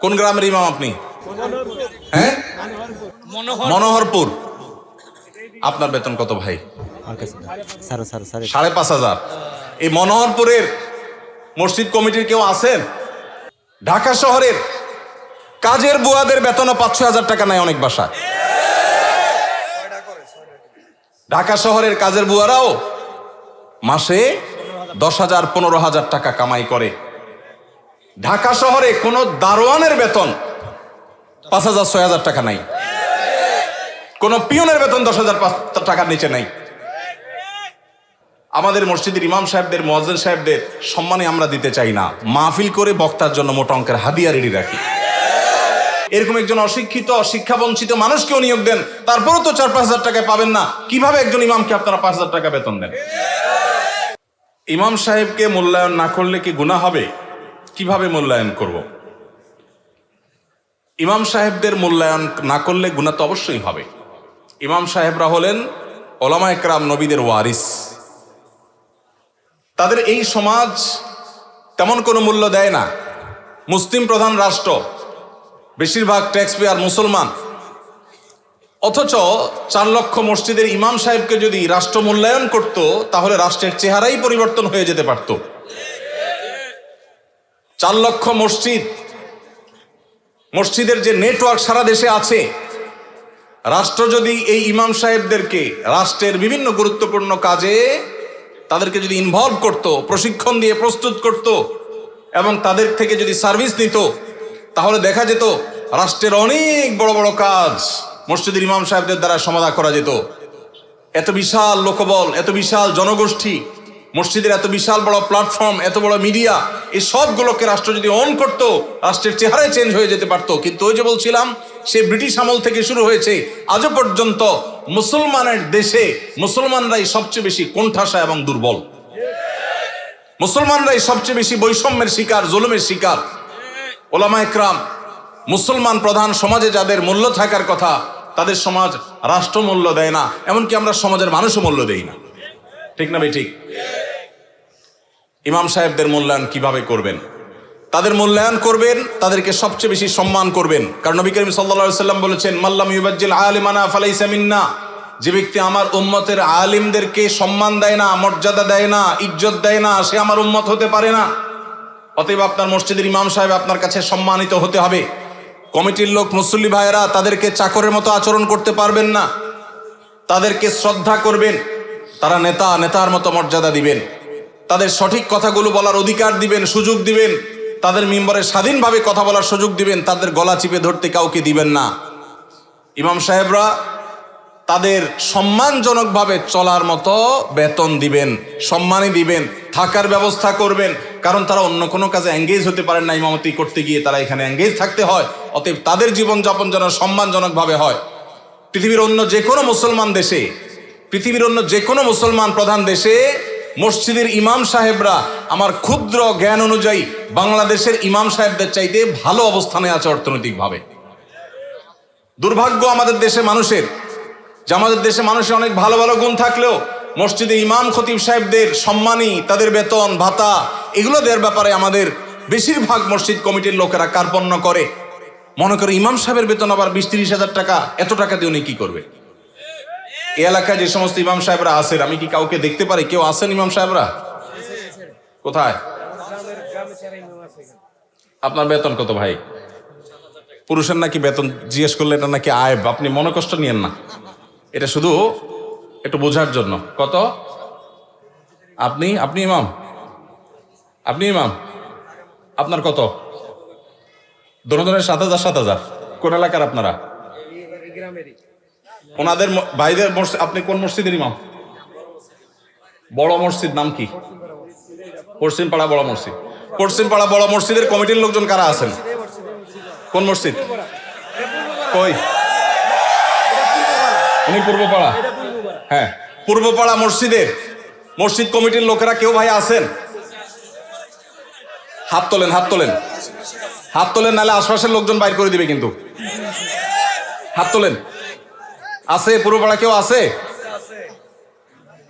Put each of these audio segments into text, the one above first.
কোন গ্রামের ইমাম আপনি? হ্যাঁ, মনোহরপুর। আপনার বেতন কত ভাই? 5,500। এই মনোহরপুরের মসজিদ কমিটির কেউ আছেন? ঢাকা শহরের কাজের বুয়াদের বেতনও 5-6 হাজার টাকা নেয় অনেক বাসা। ঢাকা শহরের কাজের বুয়ারাও মাসে 10,000 15,000 টাকা কামাই করে। ঢাকা শহরে কোন দারোয়ানের বেতন 5,000-6,000 টাকা নাই। কোন পিয়নের বেতন 10,000 টাকার নিচে নাই। আমাদের মসজিদের ইমাম সাহেবদের, মুয়াজ্জিন সাহেবদের সম্মানে আমরা দিতে চাই না, মাহফিল করে বক্তার জন্য মোটা অঙ্কের হাদিয়া রেডি রাখি। এরকম একজন অশিক্ষিত, শিক্ষা বঞ্চিত মানুষকেও নিয়োগ দেন, তারপরও তো 4-5 হাজার টাকায় পাবেন না। কিভাবে একজন ইমামকে আপনারা 5,000 টাকা বেতন দেন? ইমাম সাহেবকে মূল্যায়ন না করলে কি গুনাহ হবে? কিভাবে মূল্যায়ন করব? ইমাম সাহেবদের মূল্যায়ন না করলে গুনাহ তো অবশ্যই হবে। ইমাম সাহেবরা হলেন উলামায়ে কেরাম, নবীদের ওয়ারিস। তাদের এই সমাজ তেমন কোনো মূল্য দেয় না। মুসলিম প্রধান রাষ্ট্র, বেশিরভাগ ট্যাক্স পেয়ার মুসলমান, অথচ 4 লক্ষ মসজিদের ইমাম সাহেবকে যদি রাষ্ট্র মূল্যায়ন করত, তাহলে রাষ্ট্রের চেহারাই পরিবর্তন হয়ে যেতে পারত। 4 লক্ষ মসজিদের যে নেটওয়ার্ক সারা দেশে আছে, রাষ্ট্র যদি এই ইমাম সাহেবদেরকে রাষ্ট্রের বিভিন্ন গুরুত্বপূর্ণ কাজে তাদেরকে যদি ইনভলভ করত, প্রশিক্ষণ দিয়ে প্রস্তুত করত এবং তাদের থেকে যদি সার্ভিস নিত, তাহলে দেখা যেত রাষ্ট্রের অনেক বড় বড় কাজ মসজিদের ইমাম সাহেবদের দ্বারা সমাধা করা যেত। এত বিশাল লোকবল, এত বিশাল জনগোষ্ঠী, মসজিদের এত বিশাল বড় প্ল্যাটফর্ম, এত বড় মিডিয়া, এই সবগুলোকে রাষ্ট্র যদি অন করত, রাষ্ট্রের চেহারাই চেঞ্জ হয়ে যেতে পারত। কিন্তু ওই যে বলছিলাম, সে ব্রিটিশ আমল থেকে শুরু হয়েছে, আজও পর্যন্ত মুসলমানের দেশে মুসলমানরাই সবচেয়ে বেশি কোণঠাসা এবং দুর্বল। মুসলমানরাই সবচেয়ে বেশি বৈষম্যের শিকার, জুলুমের শিকার। উলামায়ে কেরাম, মুসলমান প্রধান সমাজে যাদের মূল্য থাকার কথা, তাদের সমাজ রাষ্ট্র মূল্য দেয় না, এমনকি আমরা সমাজের মানুষও মূল্য দেই না। ঠিক না ভাই? ঠিক। ইমাম সাহেবদের মূল্যায়ন কিভাবে করবেন? তাদের মূল্যায়ন করবেন, তাদেরকে সবচেয়ে বেশি সম্মান করবেন। কারণ নবী করিম সাল্লাল্লাহু আলাইহি ওয়াসাল্লাম বলেছেন, মাল্লাম ইউবাজ্জিল আলিমানা ফালাইসা মিন্না। যে ব্যক্তি আমার উম্মতের আলিমদেরকে সম্মান দেয় না, মর্যাদা দেয় না, ইজ্জত দেয় না, সে আমার উম্মত হতে পারে না। অতএব আপনার মসজিদের ইমাম সাহেব আপনার কাছে সম্মানিত হতে হবে। কমিটির লোক, মুসল্লি ভাইয়েরা তাদেরকে চাকরের মতো আচরণ করতে পারবেন না, তাদেরকে শ্রদ্ধা করবেন। তারা নেতা, নেতার মতো মর্যাদা দিবেন, তাদের সঠিক কথাগুলো বলার অধিকার দিবেন, সুযোগ দিবেন, তাদের মিম্বরে স্বাধীনভাবে কথা বলার সুযোগ দিবেন, তাদের গলা চিপে ধরতে কাউকে দিবেন না। ইমাম সাহেবরা তাদের সম্মানজনকভাবে চলার মতো বেতন দিবেন, সম্মানই দিবেন, থাকার ব্যবস্থা করবেন। কারণ তারা অন্য কোনো কাজে এঙ্গেজ হতে পারেন না, ইমামতি করতে গিয়ে তারা এখানে এঙ্গেজ থাকতে হয়। অতএব তাদের জীবনযাপন যেন সম্মানজনকভাবে হয়। পৃথিবীর অন্য যে কোনো মুসলমান দেশে, পৃথিবীর অন্য যে কোনো মুসলমান প্রধান দেশে মসজিদের ইমাম সাহেবরা আমার ক্ষুদ্র জ্ঞান অনুযায়ী বাংলাদেশের ইমাম সাহেবদের চাইতে ভালো অবস্থানে আছে অর্থনৈতিকভাবে। দুর্ভাগ্য আমাদের দেশে মানুষের, যে আমাদের দেশে মানুষের অনেক ভালো ভালো গুণ থাকলেও মসজিদে ইমাম খতিব সাহেবদের সম্মানী, তাদের বেতন ভাতা, এগুলো দেওয়ার ব্যাপারে আমাদের বেশিরভাগ মসজিদ কমিটির লোকেরা কার্পণ্য করে। মনে করে ইমাম সাহেবের বেতন আবার 20-30 হাজার টাকা, এত টাকা দিয়ে উনি কি করবে? এই এলাকায় যে সমস্ত ইমাম সাহেবরা আছেন, আমি কি কাউকে দেখতে পারি? কেউ আছেন ইমাম সাহেবরা? কোথায়? আপনার বেতন কত ভাই? পুরুষের নাকি বেতন জিজ্ঞেস করলে এটা নাকি আয়ব। আপনি মনে কষ্ট নিয়েন না, এটা শুধু একটু বোঝার জন্য। কত? আপনি ইমাম? আপনি ইমাম? আপনার কত? দোনোজনের 7,000। কোন এলাকার আপনারা? ওনাদের ভাইদের মসজিদ। আপনি কোন মসজিদের ইমাম? বড় মসজিদ নাম কি? পশ্চিমপাড়া বড় মসজিদ। পশ্চিমপাড়া বড় মসজিদের কমিটির লোকজন কারা আছেন? কোন মসজিদ? কই? উনি পূর্বপাড়া। হ্যাঁ, পূর্বপাড়া মসজিদের মসজিদ কমিটির লোকেরা কেউ ভাই আছেন? হাত তোলেন, হাত তোলেন, হাত তোলেন, নাহলে আশপাশের লোকজন বাইর করে দিবে কিন্তু। হাত তোলেন। আছে পূর্বপাড়া কেউ? আছে?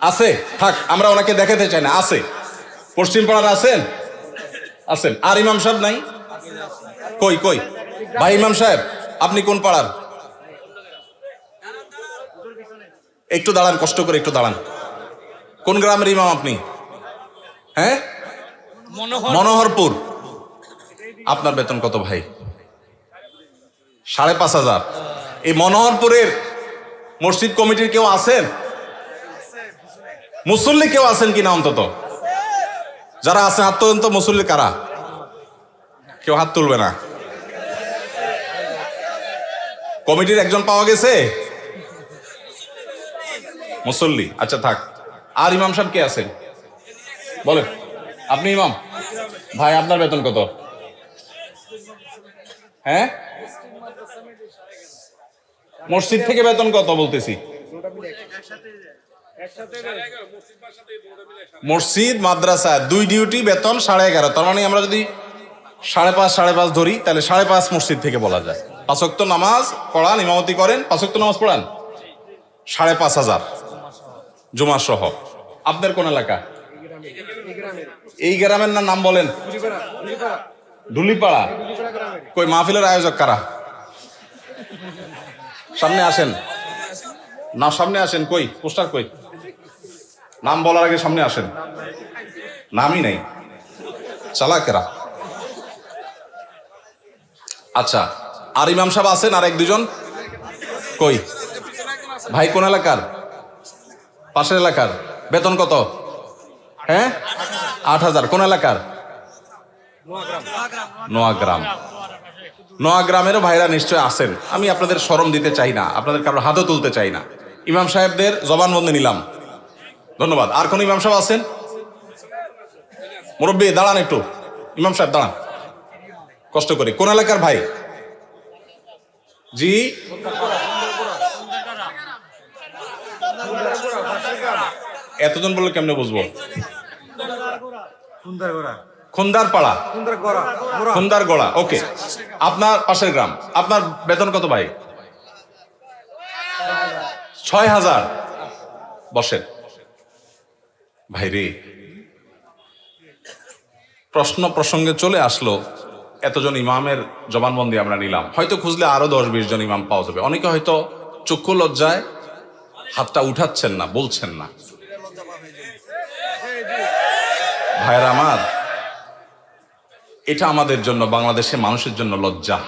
আছে? থাক, আমরা ওনাকে দেখাতে চাই না। আছে? পশ্চিম পাড়ার আছেন? আছেন। আর ইমাম সাহেব নাই? কই? ভাই ইমাম সাহেব, আপনি কোন পাড়ার? একটু দাঁড়ান, কষ্ট করে একটু দাঁড়ান। কোন গ্রামের ইমাম আপনি? হ্যাঁ, মনোহরপুর। আপনার বেতন কত ভাই? 5,500। এই মনোহরপুরের মসজিদ কমিটির কেউ আছেন? মুসল্লি কেউ আছেন কিনা অন্তত? যারা আছেন হাত তোলেন তো। মুসল্লি কারা? কেউ হাত তুলবে না। কমিটির একজন পাওয়া গেছে মুসল্লি? আচ্ছা থাক। আর ইমাম সাহেব কে আছেন বলেন? আপনি ইমাম? ভাই আপনার বেতন কত? হ্যাঁ, মসজিদ থেকে বেতন কত বলতেছি? মসজিদ মাদ্রাসা দুই ডিউটি বেতন 11.5। তার মানে আমরা যদি 5.5 ধরি তাহলে 5.5 মসজিদ থেকে বলা যায়। 5 ওয়াক্ত নামাজ পড়ান, ইমামতি করেন, 5 ওয়াক্ত নামাজ পড়ান, 5,500 জুমা সহ। আপনার কোন এলাকা? এই গ্রামের নাম বলেন? ঢুলিপাড়া। কই মাহফিলের আয়োজক কারা? সামনে আসেন না, সামনে আসেন। কই পোস্টার কই? নাম বলার আগে সামনে আসেন। নামই নাই, চালাকেরা। আচ্ছা, আর ইমাম সাহেব আছেন আর 1-2 জন? কই ভাই কোন এলাকার? পাশের এলাকার। বেতন কত? হ্যাঁ, 8,000। কোন এলাকার? নোয়াগ্রাম। নোয়াগ্রামেরও ভাইরা নিশ্চয় আছেন। আমি আপনাদের শরম দিতে চাই না, আপনাদের কারোর হাতও তুলতে চাই না। ইমাম সাহেবদের জবানবন্দি নিলাম, ধন্যবাদ। আর কোন ইমাম সাহেব আছেন? মুরব্বী দাঁড়ান একটু। ইমাম সাহেব দাঁড়ান, কষ্ট করে। কোন এলাকার ভাই? জি, এতজন বললে কেমনে বুঝবো? খুন্দার পাড়া, খুন্দার গোড়া। ওকে, আপনার পাশের গ্রাম। আপনার বেতন কত ভাই? 6,000। বসেন ভাই রে। প্রশ্ন প্রসঙ্গে চলে আসলো, এতজন ইমামের জবানবন্দি আমরা নিলাম। হয়তো খুঁজলে আরো 10-20 জন ইমাম পাওয়া যাবে। অনেকে হয়তো চক্ষু লজ্জায় হাতটা উঠাচ্ছেন না, বলছেন না। ভাইরা আমার, এটা আমাদের জন্য, বাংলাদেশের মানুষের জন্য লজ্জা,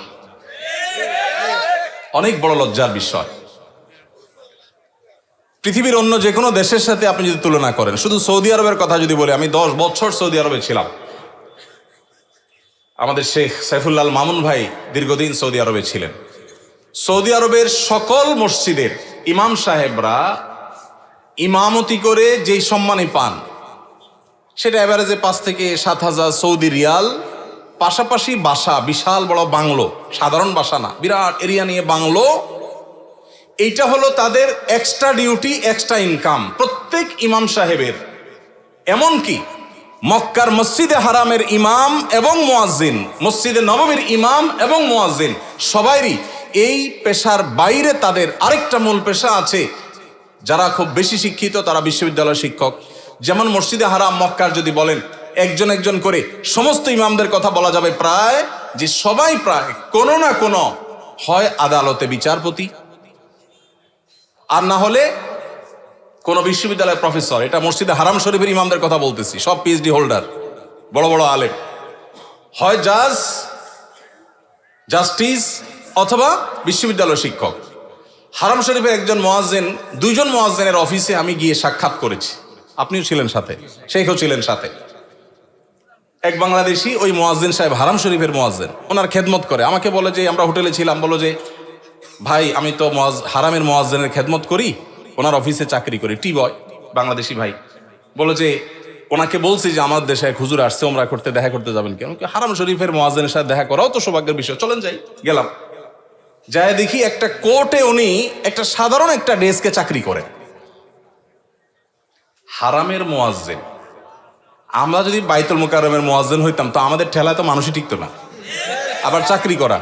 অনেক বড় লজ্জার বিষয়। পৃথিবীর অন্য যে কোনো দেশের সাথে আপনি যদি তুলনা করেন, শুধু সৌদি আরবের কথা যদি বলি, আমি 10 বছর সৌদি আরবে ছিলাম। আমাদের শেখ সাইফুল্লাহ মামুন ভাই দীর্ঘদিন সৌদি আরবে ছিলেন। সৌদি আরবের সকল মসজিদের ইমাম সাহেবরা ইমামতি করে যেই সম্মানই পান, সেটা এভারেজে 5 থেকে 7,000 সৌদি রিয়াল। পাশাপাশি বাসা, বিশাল বড় বাংলো, সাধারণ বাসা না, বিরাট এরিয়া নিয়ে বাংলো। এইটা হলো তাদের এক্সট্রা ডিউটি, এক্সট্রা ইনকাম প্রত্যেক ইমাম সাহেবের। এমনকি মক্কার মসজিদে হারামের ইমাম এবং মুয়াজ্জিন, মসজিদে নববীর ইমাম এবং মুয়াজ্জিন, সবাইরই এই পেশার বাইরে তাদের আরেকটা মূল পেশা আছে। যারা খুব বেশি শিক্ষিত তারা বিশ্ববিদ্যালয় শিক্ষক। যেমন মসজিদে হারাম মক্কার যদি বলেন একজন একজন করে সমস্ত ইমামদের কথা বলা যাবে, প্রায় যে সবাই প্রায় কোনো না কোনো হয় আদালতে বিচারপতি, আর না হলে কোন বিশ্ববিদ্যালয়ের প্রফেসর। এটা মসজিদে হারাম শরীফের ইমামদের কথা বলতেছি, সব পিএইচডি হোল্ডার, বড় বড় আলেম। হয় জাজ, জাস্টিস অথবা বিশ্ববিদ্যালয় শিক্ষক। হারাম শরীফের একজন মুয়াজ্জিন, 2 জন মুয়াজ্জিনের অফিসে আমি গিয়ে সাক্ষাৎ করেছি। আপনিও ছিলেন সাথে, শেখও ছিলেন সাথে। এক বাংলাদেশি ওই মুয়াজ্জিন সাহেব হারাম শরীফের মুয়াজ্জিন, ওনার খেদমত করে। আমাকে বলে যে, আমরা হোটেলে ছিলাম, বলো যে ভাই আমি তো হারামের মুয়াজ্জিনের খেদমত করি, ওনার অফিসে চাকরি করি, টি বয়, বাংলাদেশি ভাই। বলো যে ওনাকে বলছি যে আমার দেশে এক হুজুর আসছে, ওমরা করতে, দেখা করতে যাবেন কেন? হারাম শরীফের মুয়াজ্জিনের সাথে দেখা করাও তো সৌভাগ্যের বিষয়, চলেন যাই। গেলাম, যায় দেখি একটা কোর্টে উনি একটা সাধারণ একটা ডেস্কে চাকরি করেন। হারামের মুয়াজ্জিন। আমরা যদি বাইতুল মুকাররমের মুয়াজ্জিন হইতাম তো আমাদের ঠেলায় তো মানুষই টিকতো না, আবার চাকরি করা।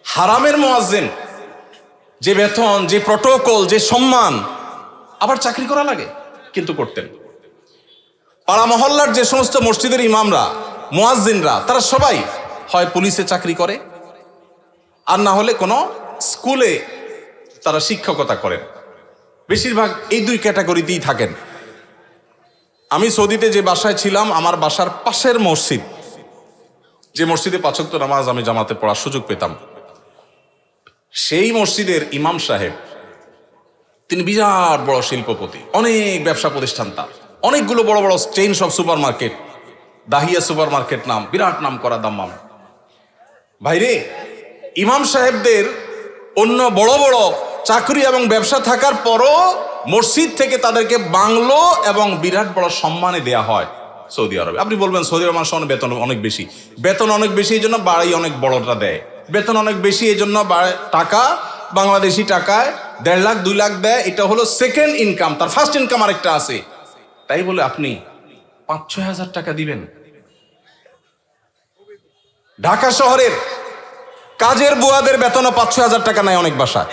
হারামের মুয়াজ্জিন, যে বেতন, যে প্রটোকল, যে সম্মান, আবার চাকরি করা লাগে, কিন্তু করতেন। পাড়া মহল্লার যে সমস্ত মসজিদের ইমামরা, মুয়াজ্জিনরা, তারা সবাই হয় পুলিশে চাকরি করে, আর না হলে কোনো স্কুলে তারা শিক্ষকতা করেন। বেশিরভাগ এই দুই ক্যাটাগরিতেই থাকেন। আমি সৌদিতে যে বাসায় ছিলাম, আমার বাসার পাশের মসজিদ, যে মসজিদে ৫ ওয়াক্ত নামাজ আমি জামাতে পড়ার সুযোগ পেতাম, সেই মসজিদের ইমাম সাহেব, তিনি বিরাট বড় শিল্পপতি, অনেক ব্যবসা প্রতিষ্ঠান তার, অনেকগুলো বড় বড় চেইন সব super market, Dahiya super market নাম, বিরাট নাম করা দাম্মাম। ভাইরে, ইমাম সাহেবদের অন্য বড় বড় চাকরি এবং ব্যবসা থাকার পরও মসজিদ থেকে তাদেরকে বাংলো এবং বিরাট বড় সম্মানে দেয়া হয় সৌদি আরবে। আপনি বলবেন সৌদি আরব মানুষের বেতন অনেক বেশি, বেতন অনেক বেশি এই জন্য বাড়াই অনেক বড়টা দেয়, বেতন অনেক বেশি এই জন্য টাকা বাংলাদেশি টাকায় ১.৫ লাখ ২ লাখ দেয়, এটা হলো সেকেন্ড ইনকাম, তার ফার্স্ট ইনকাম আরেকটা আছে। তাই বলে আপনি ৫-৬ হাজার টাকা দিবেন? ঢাকা শহরের কাজের বুয়াদের বেতনও ৫-৬ হাজার টাকা নেয় অনেক বাসা।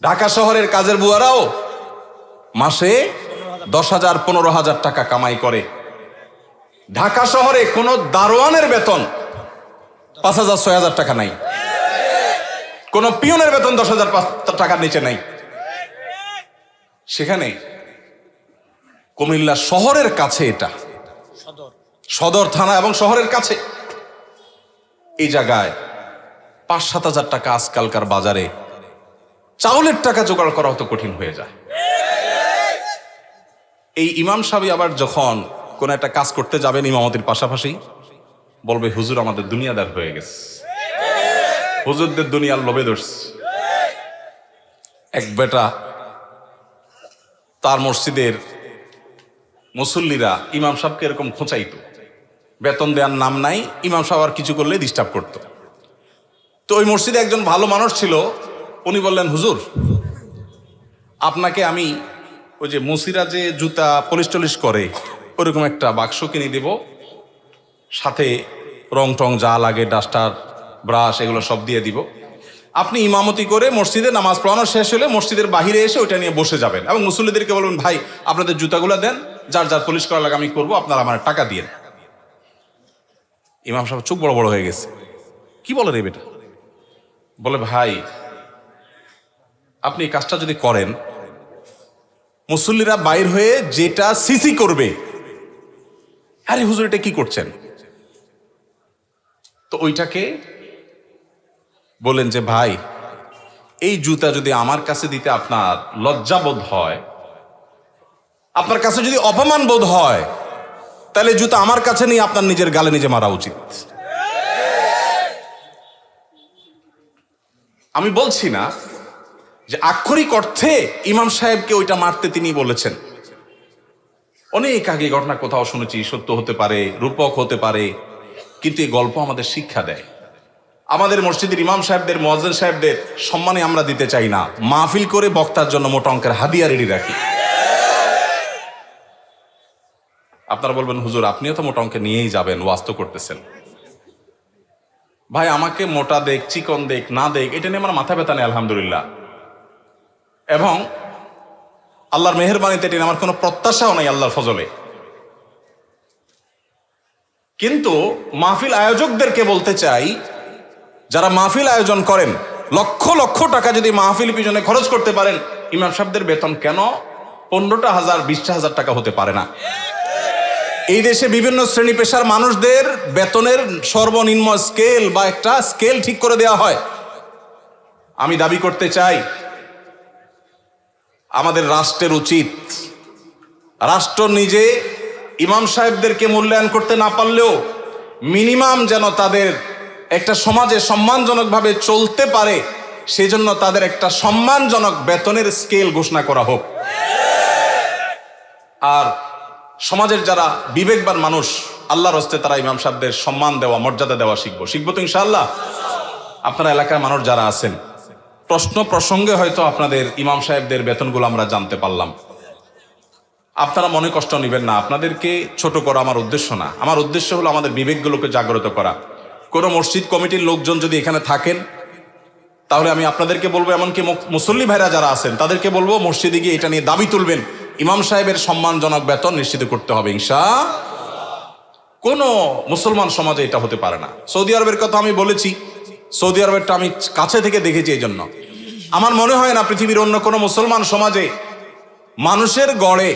ঢাকা শহরের কাজের বুয়ারাও মাসে ১০,০০০ ১৫,০০০ টাকা কামাই করে। ঢাকা শহরে কোনো দারোয়ানের বেতন ৫,০০০-৬,০০০ টাকা নাই, কোনো পিয়নের বেতন ১০,০০০ টাকার নিচে নাই। সেখানে কুমিল্লা শহরের কাছে, এটা সদর থানা এবং শহরের কাছে, এই জায়গায় ৫-৭ হাজার টাকা আজকালকার বাজারে চাউলের টাকা জোগাড় করা অত কঠিন হয়ে যায়। এই ইমাম সাহেব আবার যখন কোন একটা কাজ করতে যাবেন ইমামতির পাশাপাশি, বলবে হুজুর আমাদের দুনিয়াদার হয়ে গেছে, হুজুরদের দুনিয়ার লোভে ধরছে। এক বেটা, তার মসজিদের মুসল্লিরা ইমাম সাহেবকে এরকম খোঁচাইতো, বেতন দেওয়ার নাম নাই, ইমাম সাহেব আর কিছু করলে ডিস্টার্ব করত। তো ওই মসজিদে একজন ভালো মানুষ ছিল, উনি বললেন হুজুর আপনাকে আমি ওই যে মুসিরা যে জুতা পলিশ টলিশ করে ওরকম একটা বাক্স কিনে দেব, সাথে রং টং যা লাগে ডাস্টার ব্রাশ এগুলো সব দিয়ে দিব, আপনি ইমামতি করে মসজিদে নামাজ পড়ানো শেষ হলে মসজিদের বাহিরে এসে ওইটা নিয়ে বসে যাবেন এবং মুসল্লিদেরকে বলবেন ভাই আপনাদের জুতাগুলো দেন, যার যার পলিশ করা লাগে আমি করবো, আপনারা আমার টাকা দিয়ে। ইমাম সাহেব চোখ বড় বড় হয়ে গেছে, কি বলে রে বেটা? বলে ভাই আপনি এই কাজটা যদি করেন, মুসল্লিরা বাইর হয়ে যেটা সিসি করবে, আরে হুজুর এটা কি করছেন? তো ওইটাকে বলেন যে ভাই এই জুতা যদি আমার কাছে দিতে আপনার লজ্জা বোধ হয়, আপনার কাছে যদি অপমান বোধ হয়, তাহলে জুতা আমার কাছে নিয়ে আপনার নিজের গালে নিজে মারা উচিত। আমি বলছি না যে আক্ষরিক অর্থে ইমাম সাহেবকে ওইটা মারতে তিনি বলেছেন, অনেক আগে ঘটনা কোথাও শুনেছি, সত্য হতে পারে, রূপক হতে পারে, কিন্তু এই গল্প আমাদের শিক্ষা দেয়। আমাদের মসজিদের ইমাম সাহেবদের, মুয়াজ্জিন সাহেবদের সম্মানে আমরা দিতে চাই না, মাহফিল করে বক্তার জন্য মোটা অঙ্কের হাদিয়া রেডি রাখি। আপনারা বলবেন হুজুর আপনিও তো মোটা অঙ্কে নিয়েই যাবেন, ওয়াজ তো করতেছেন। ভাই আমাকে মোটা দেখ চিকন দেখ না দেখ এটা নিয়ে আমার মাথা ব্যথা নেই আলহামদুলিল্লাহ, এবং আল্লাহর মেহেরবানিতে এটা আমার কোনো প্রত্যাশাও নাই আল্লাহর ফজলে। কিন্তু মাহফিল আয়োজকদেরকে বলতে চাই, যারা মাহফিল আয়োজন করেন, লক্ষ লক্ষ টাকা যদি মাহফিল পিছনে খরচ করতে পারেন, ইমাম সাহেবদের বেতন কেন 15টা হাজার 20টা হাজার টাকা হতে পারে না? এই দেশে বিভিন্ন শ্রেণী পেশার মানুষদের বেতনের সর্বনিম্ন স্কেল বা একটা স্কেল ঠিক করে দেওয়া হয়। আমি দাবি করতে চাই আমাদের রাষ্ট্রের উচিত, রাষ্ট্র নিজে ইমাম সাহেবদেরকে মূল্যায়ন করতে না পারলেও মিনিমাম যেন তাদের একটা সমাজে সম্মানজনকভাবে চলতে পারে, সেজন্য তাদের একটা সম্মানজনক বেতনের স্কেল ঘোষণা করা হোক। আর সমাজের যারা বিবেকবান মানুষ, আল্লাহর হস্তে তারা ইমাম সাহেবদের সম্মান দেওয়া, মর্যাদা দেওয়া শিখবো তো ইনশাআল্লাহ। আপনারা এলাকার মানুষ যারা আছেন, প্রশ্ন প্রসঙ্গে হয়তো আপনাদের ইমাম সাহেবদের বেতনগুলো আমরা জানতে পারলাম, আপনারা মনে কষ্ট নেবেন না, আপনাদেরকে ছোট করা আমার উদ্দেশ্য না। আমার উদ্দেশ্য হলো আমাদের বিবেকগুলোকে জাগ্রত করা। কোনো মসজিদ কমিটির লোকজন যদি এখানে থাকেন, তাহলে আমি আপনাদেরকে বলবো, এমনকি মুসল্লি ভাইরা যারা আছেন তাদেরকে বলবো মসজিদে গিয়ে এটা নিয়ে দাবি তুলবেন, ইমাম সাহেবের সম্মানজনক বেতন নিশ্চিত করতে হবে ইনশাআল্লাহ। কোনো মুসলমান সমাজে এটা হতে পারে না। সৌদি আরবের কথা আমি বলেছি, সৌদি আরবেরটা আমি কাছে থেকে দেখেছি। এই জন্য আমার মনে হয় না পৃথিবীর অন্য কোনো মুসলমান সমাজে মানুষের গড়ে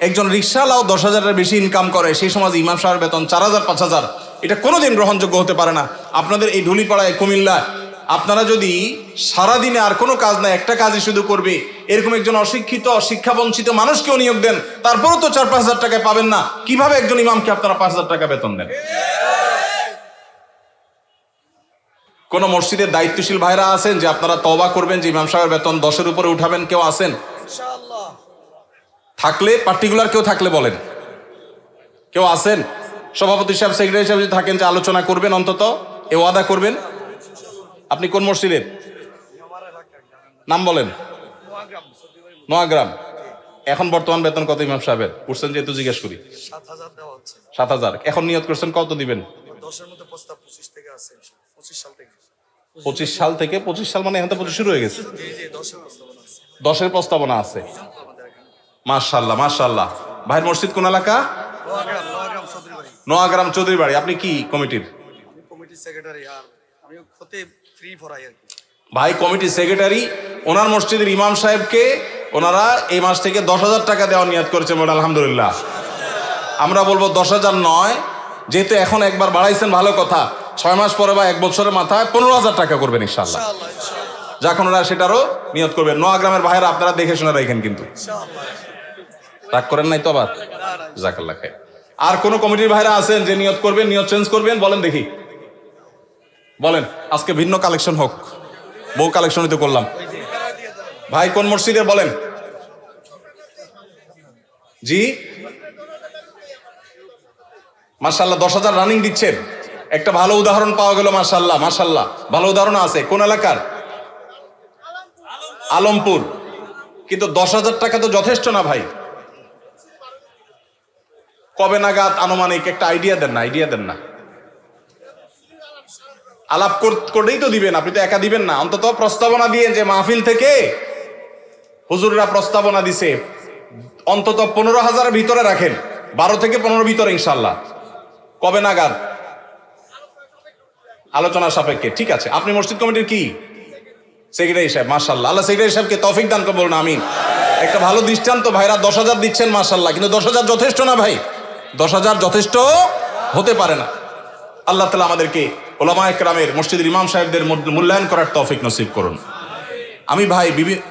একজন রিক্সাওয়ালাও 10,000-এর বেশি ইনকাম করে, সেই সমাজে ইমাম সাহেবের বেতন 4,000 5,000, এটা কোনোদিন গ্রহণযোগ্য হতে পারে না। আপনাদের এই ঢুলিপাড়ায় কুমিল্লা আপনারা যদি সারাদিনে আর কোনো কাজ না, একটা কাজই শুধু করবে, এরকম একজন অশিক্ষিত শিক্ষা বঞ্চিত মানুষকেও নিয়োগ দেন, তারপরেও তো 4-5 হাজার টাকায় পাবেন না। কিভাবে একজন ইমামকে আপনারা 5,000 টাকা বেতন দেন? কোন মসজিদের দায়িত্বশীল ভাইরা আছেন যে আপনারা তওবা করবেন যে ইমাম সাহেবের বেতন 10-এর উপরে উঠাবেন? কেউ আছেন? থাকলে পার্টিকুলার কেউ থাকলে বলেন। কেউ আছেন? সভাপতি সাহেব, সেক্রেটারি সাহেব যদি থাকেন যে আলোচনা করবেন, অন্তত এ ওয়াদা করবেন। আপনি কোন মসজিদের নাম বলেন? নোয়াগ্রাম। এখন বর্তমান বেতন কত ইমাম সাহেবের উঠছেন যেহেতু জিজ্ঞেস করি? 7,000। এখন নিয়ত করছেন কত দিবেন? 25 সাল থেকে 25 সাল মানে এখন তো 25 শুরু হয়ে গেছে। 10-এর প্রস্তাবনা আছে। মাশাআল্লাহ মাশাআল্লাহ। ভাইয়ের মসজিদ কোন এলাকা? নোয়াগ্রাম চৌধুরী বাড়ি। আপনি কি কমিটির? ভাই কমিটি সেক্রেটারি। ওনার মসজিদের ইমাম সাহেবকে ওনারা এই মাস থেকে 10,000 টাকা দেওয়ার নিয়ত করেছে। বলে আলহামদুলিল্লাহ। আমরা বলবো 10,000 নয়, যেহেতু এখন একবার বাড়াইছেন ভালো কথা, 6 মাস পরে বা 1 বছরের মাথায় 15,000 টাকা করবেন ইনশাআল্লাহ। যখন ওরা সেটারও নিয়ত করবেন। নোয়াগ্রামের ভাইয়েরা আপনারা দেখে শুনে রাখেন কিন্তু, রাগ করেন নাই তো আবার? জাযাকাল্লাহ খাইর। আর কোন কমিটির ভাইরা আছেন যে নিয়ত করবেন, নিয়ত চেঞ্জ করবেন? বলেন দেখি, বলেন। আজকে ভিন্ন কালেকশন হোক, বহু কালেকশনই তো করলাম। ভাই কোন মসজিদের বলেন? জি মাশাআল্লাহ। 10,000 রানিং দিচ্ছেন, একটা ভালো উদাহরণ পাওয়া গেল। মাশাআল্লাহ মাশাআল্লাহ, ভালো উদাহরণ আছে। কোন এলাকার? আলমপুর। কিন্তু 10,000 টাকা তো যথেষ্ট না ভাই। কবে নাগাদ আনুমানিক একটা আইডিয়া দেন না, আইডিয়া দেন না। আলাপ করেই তো দিবেন, আপনি তো একা দিবেন না। অন্তত প্রস্তাবনা দিয়ে যে মাহফিল থেকে হুজুররা প্রস্তাবনা দিছে, অন্তত 15,000-এর ভিতরে রাখেন, 12 থেকে 15 ভিতরে ইনশাল্লাহ। কবে নাগাদ? আলোচনা সাপেক্ষে। ঠিক আছে। আপনি মসজিদ কমিটির কি? সেক্রেটারি সাহেব। মাশাআল্লাহ, আল্লাহ সেক্রেটারি সাহেবকে তৌফিক দান করুন, বলুন আমিন। একটা ভালো দৃষ্টান্ত। ভাইরা 10,000 দিচ্ছেন মাশাআল্লাহ, কিন্তু 10,000 যথেষ্ট না ভাই। 10,000 যথেষ্ট হতে পারে না। আল্লাহ তাআলা আমাদেরকে উলামায়ে কেরামের, মসজিদের ইমাম সাহেবদের মূল্যায়ন করার তৌফিক নসিব করুন। আমি ভাই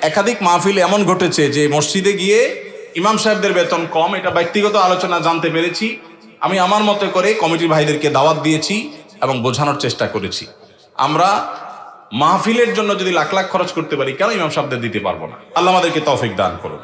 একাধিক মাহফিল এমন ঘটেছে যে মসজিদে গিয়ে ইমাম সাহেবদের বেতন কম, এটা ব্যক্তিগত আলোচনা জানতে পেরেছি। আমি আমার মতো করে কমিটির ভাইদেরকে দাওয়াত দিয়েছি এবং বোঝানোর চেষ্টা করেছি। আমরা মাহফিলের জন্য যদি লাখ লাখ খরচ করতে পারি, কেন ইমাম সাহেবদের দিতে পারবো না? আল্লাহ আমাদেরকে তৌফিক দান করুন।